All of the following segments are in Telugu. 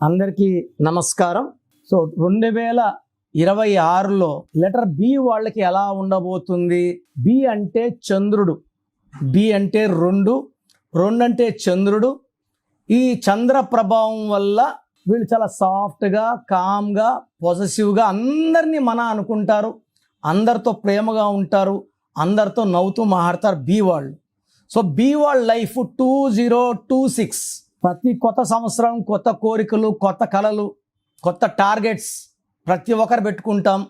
అందరికీ నమస్కారం. సో 2026లో లెటర్ బి వాళ్ళకి ఎలా ఉండబోతుంది? బి అంటే చంద్రుడు, బి అంటే రెండు అంటే చంద్రుడు. ఈ చంద్ర ప్రభావం వల్ల వీళ్ళు చాలా సాఫ్ట్గా, కామ్గా, పొజెసివ్గా అందరినీ అనుకుంటారు, అందరితో ప్రేమగా ఉంటారు, అందరితో నవ్వుతూ మాట్లాడతారు బి వాళ్ళు. సో బి వాళ్ళ లైఫ్ 2026 ప్రతి కొత్త సంవత్సరం కొత్త కోరికలు, కొత్త కళలు, కొత్త టార్గెట్స్ ప్రతి ఒక్కరు పెట్టుకుంటాం.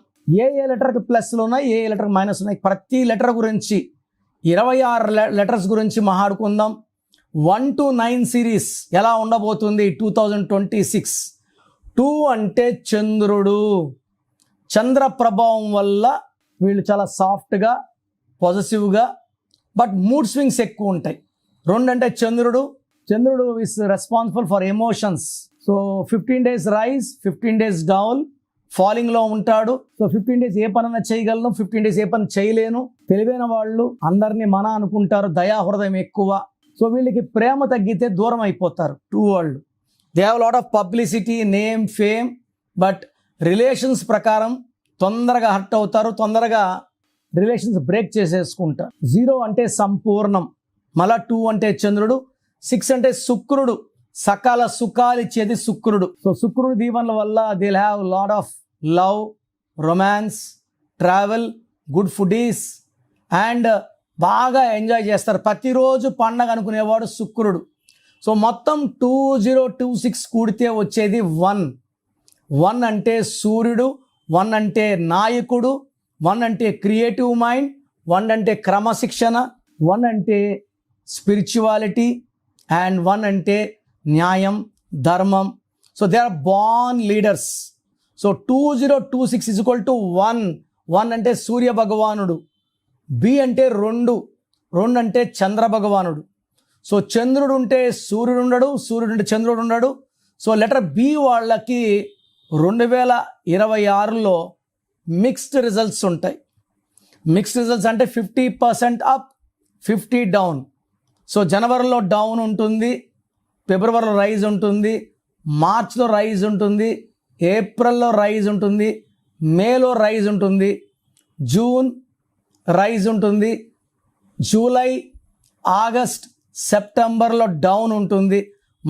ఏ లెటర్కి ప్లస్లు ఉన్నాయి, ఏ లెటర్కి మైనస్ ఉన్నాయి, ప్రతి లెటర్ గురించి 26 లెటర్స్ గురించి మాట్లాడుకుందాం. 1 to 9 సిరీస్ ఎలా ఉండబోతుంది 2026. 2 అంటే చంద్రుడు, చంద్ర ప్రభావం వల్ల వీళ్ళు చాలా సాఫ్ట్గా, పాజిటివ్గా, బట్ మూడ్ స్వింగ్స్ ఎక్కువ ఉంటాయి. 2 అంటే చంద్రుడు is responsible for emotions. So 15 days rise, 15 days down, ఫాలింగ్లో ఉంటాడు. సో 15 days ఏ పనైనా చేయగలను, 15 days ఏ పని చేయలేను. తెలివైన వాళ్ళు అందరినీ అనుకుంటారు, దయా హృదయం ఎక్కువ. సో వీళ్ళకి ప్రేమ తగ్గితే దూరం అయిపోతారు. 2 వాళ్ళు they have lot of publicity, name, fame, but relations ప్రకారం తొందరగా హర్ట్ అవుతారు, తొందరగా రిలేషన్స్ బ్రేక్ చేసేసుకుంటారు. 0 అంటే సంపూర్ణం, మళ్ళా 2 అంటే చంద్రుడు. 6 అంటే శుక్రుడు, సకాల సుఖాలు ఇచ్చేది శుక్రుడు. సో శుక్రుడు దీవెనల వల్ల they have lot of love, romance, travel, good foodies and బాగా ఎంజాయ్ చేస్తారు. ప్రతిరోజు పండగ అనుకునేవాడు శుక్రుడు. సో మొత్తం 2026 కూడితే వచ్చేది 1 అంటే సూర్యుడు, 1 అంటే నాయకుడు, 1 అంటే క్రియేటివ్ మైండ్, 1 అంటే క్రమశిక్షణ, 1 అంటే స్పిరిచువాలిటీ అండ్ 1 అంటే న్యాయం, ధర్మం. So they are born leaders. So 2026 is equal to 1 అంటే సూర్య భగవానుడు. బి అంటే రెండు అంటే చంద్ర భగవానుడు. సో చంద్రుడు ఉంటే సూర్యుడు ఉండడు, సూర్యుడు ఉంటే చంద్రుడు ఉండడు. సో లెటర్ బి వాళ్ళకి 2026లో మిక్స్డ్ రిజల్ట్స్ ఉంటాయి. మిక్స్డ్ రిజల్ట్స్ అంటే 50% అప్, 50 డౌన్. సో జనవరిలో డౌన్ ఉంటుంది, ఫిబ్రవరిలో రైజ్ ఉంటుంది, మార్చ్లో రైజ్ ఉంటుంది, ఏప్రిల్లో రైజ్ ఉంటుంది, మేలో రైజ్ ఉంటుంది, జూన్ రైజ్ ఉంటుంది, జూలై, ఆగస్ట్, సెప్టెంబర్లో డౌన్ ఉంటుంది,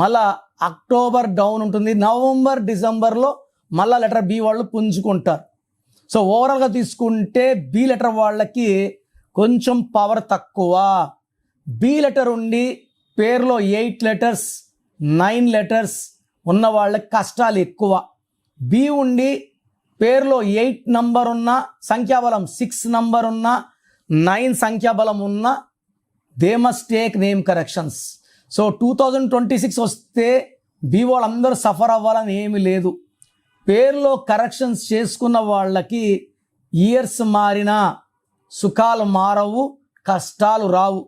మళ్ళా అక్టోబర్ డౌన్ ఉంటుంది, నవంబర్, డిసెంబర్లో మళ్ళా లెటర్ బి వాళ్ళు పుంజుకుంటారు. సో ఓవరాల్గా తీసుకుంటే బి లెటర్ వాళ్ళకి కొంచెం పవర్ తక్కువ. బి లెటర్ ఉండి పేరులో 8 letters, 9 letters ఉన్న వాళ్ళకి కష్టాలు ఎక్కువ. బి ఉండి పేరులో 8 నంబర్ ఉన్న, సంఖ్యాబలం 6 నంబర్ ఉన్న, 9 సంఖ్యాబలం ఉన్న, they must take name corrections. So 2026 వస్తే బి వాళ్ళందరూ సఫర్ అవ్వాలని ఏమీ లేదు. పేరులో కరెక్షన్స్ చేసుకున్న వాళ్ళకి ఇయర్స్ మారినా సుఖాలు మారవు, కష్టాలు రావు.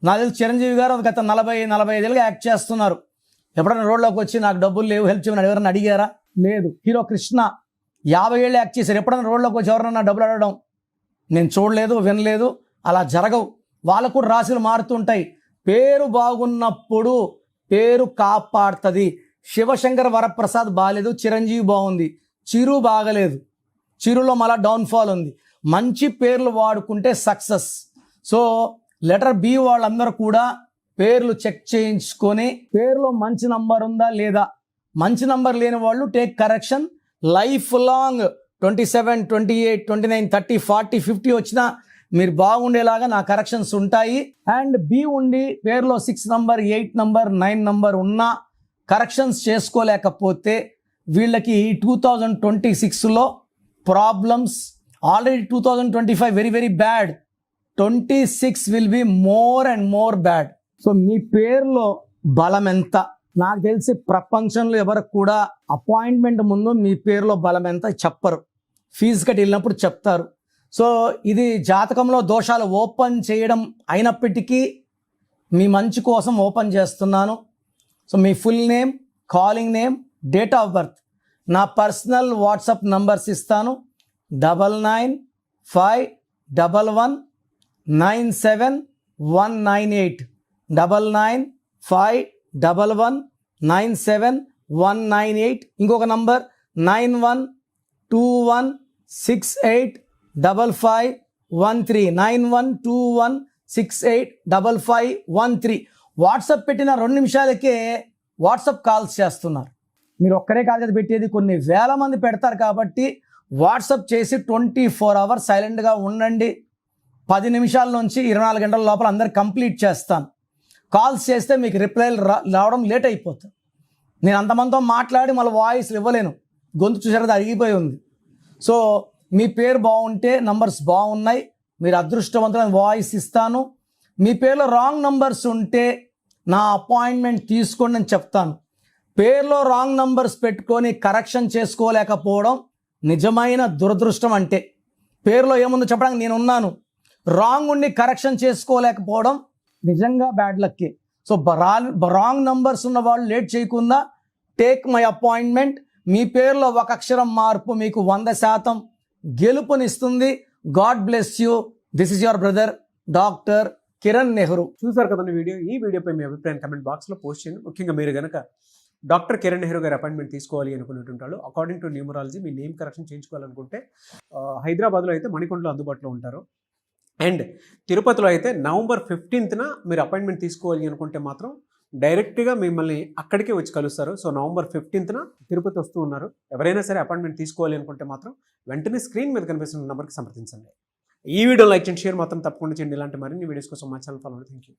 నాకు తెలిసి చిరంజీవి గారు గత 40-45 ఏళ్ళుగా యాక్ట్ చేస్తున్నారు. ఎప్పుడైనా రోడ్లోకి వచ్చి నాకు డబ్బులు లేవు, హెల్ప్ చేయమని ఎవరైనా అడిగారా? లేదు. హీరో కృష్ణ 50 ఏళ్ళు యాక్ట్ చేశారు. ఎప్పుడైనా రోడ్లోకి వచ్చి ఎవరైనా డబ్బులు అడగడం నేను చూడలేదు, వినలేదు. అలా జరగవు. వాళ్ళకు కూడా రాశులు మారుతుంటాయి. పేరు బాగున్నప్పుడు పేరు కాపాడుతుంది. శివశంకర్ వరప్రసాద్ బాగాలేదు, చిరంజీవి బాగుంది, చిరు బాగలేదు, చిరులో మళ్ళా డౌన్ఫాల్ ఉంది. మంచి పేర్లు వాడుకుంటే సక్సెస్. సో లెటర్ బి వాళ్ళందరూ కూడా పేర్లు చెక్ చేయించుకొని పేరులో మంచి నంబర్ ఉందా లేదా, మంచి నంబర్ లేని వాళ్ళు టేక్ కరెక్షన్. లైఫ్ లాంగ్ 27, 28, 29, 30, 40, 50 వచ్చినా మీరు బాగుండేలాగా నా కరెక్షన్స్ ఉంటాయి. అండ్ బి ఉండి పేరులో 6 నంబర్, 8 నంబర్, 9 నంబర్ ఉన్నా కరెక్షన్స్ చేసుకోలేకపోతే వీళ్ళకి 2026లో problems. Already 2025 very very bad. 26 will be more and more bad. So మీ పేరులో బలం ఎంత? నాకు తెలిసి ప్రపంచంలో ఎవరికి కూడా అపాయింట్మెంట్ ముందు మీ పేరులో బలం ఎంత చెప్పరు, ఫీజు కట్టి వెళ్ళినప్పుడు చెప్తారు. సో ఇది జాతకంలో దోషాలు ఓపెన్ చేయడం అయినప్పటికీ మీ మంచి కోసం ఓపెన్ చేస్తున్నాను. So me full name, calling name, date of birth, నా పర్సనల్ వాట్సాప్ నంబర్స్ ఇస్తాను. 9951197198 9951197198. 9198, ఇంకొక నంబర్ 9121685513, 9121685513. వాట్సాప్ పెట్టిన 2 నిమిషాలకే వాట్సాప్ కాల్స్ చేస్తున్నారు. మీరు ఒక్కరే కాదు కదా పెట్టేది, కొన్ని వేల మంది పెడతారు. కాబట్టి వాట్సాప్ చేసి 24 hours సైలెంట్గా ఉండండి. 10 నిమిషాల నుంచి 24 గంటల లోపల అందరు కంప్లీట్ చేస్తాను. కాల్స్ చేస్తే మీకు రిప్లైలు రావడం లేట్ అయిపోతుంది. నేను అంతమందితో మాట్లాడి మళ్ళీ వాయిస్ ఇవ్వలేను, గొంతు చూసారు అరిగిపోయి ఉంది. సో మీ పేరు బాగుంటే నంబర్స్ బాగున్నాయి, మీరు అదృష్టవంతులైన వాయిస్ ఇస్తాను. మీ పేరులో రాంగ్ నంబర్స్ ఉంటే నా అపాయింట్మెంట్ తీసుకోండి అని చెప్తాను. పేరులో రాంగ్ నంబర్స్ పెట్టుకొని కరెక్షన్ చేసుకోలేకపోవడం నిజమైన దురదృష్టం. అంటే పేరులో ఏముందో చెప్పడానికి నేను ఉన్నాను, రాంగ్ ఉండి కరెక్షన్ చేసుకోలేకపోవడం నిజంగా బ్యాడ్ లక్కే. సో రాంగ్ నంబర్స్ ఉన్న వాళ్ళు లేట్ చేయకుండా టేక్ మై అపాయింట్మెంట్. మీ పేరులో ఒక అక్షరం మార్పు మీకు 100% గెలుపునిస్తుంది. God bless you. This is your brother doctor Kiran Nehru. చూసారు కదండి వీడియో. ఈ వీడియోపై మీ అభిప్రాయం కమెంట్ బాక్స్లో పోస్ట్ చేయండి. ముఖ్యంగా మీరు కనుక డాక్టర్ కిరణ్ నెహ్రూ గారి అపాయింట్మెంట్ తీసుకోవాలి అనుకున్నట్టుంటారు, అకార్డింగ్ టు న్యూమరాలజీ మీ నేమ్ కరెక్షన్ చేయించుకోవాలనుకుంటే హైదరాబాద్లో అయితే మణికొండలో అందుబాటులో ఉంటారు. అండ్ తిరుపతిలో అయితే November 15th మీరు అపాయింట్మెంట్ తీసుకోవాలి అనుకుంటే మాత్రం డైరెక్ట్గా మిమ్మల్ని అక్కడికే వచ్చి కలుస్తారు. సో November 15th తిరుపతి వస్తూ ఉన్నారు. ఎవరైనా సరే అపాయింట్మెంట్ తీసుకోవాలి అనుకుంటే మాత్రం వెంటనే స్క్రీన్ మీద కనిపిస్తున్న నెంబర్కి సంప్రదించండి. ఈ వీడియో లైక్ చేయండి, షేర్ మాత్రం తప్పకుండా చేయండి. ఇలాంటి మరిన్ని వీడియోస్ కోసం మా ఛానల్ ఫాలో అవ్వండి. Thank you.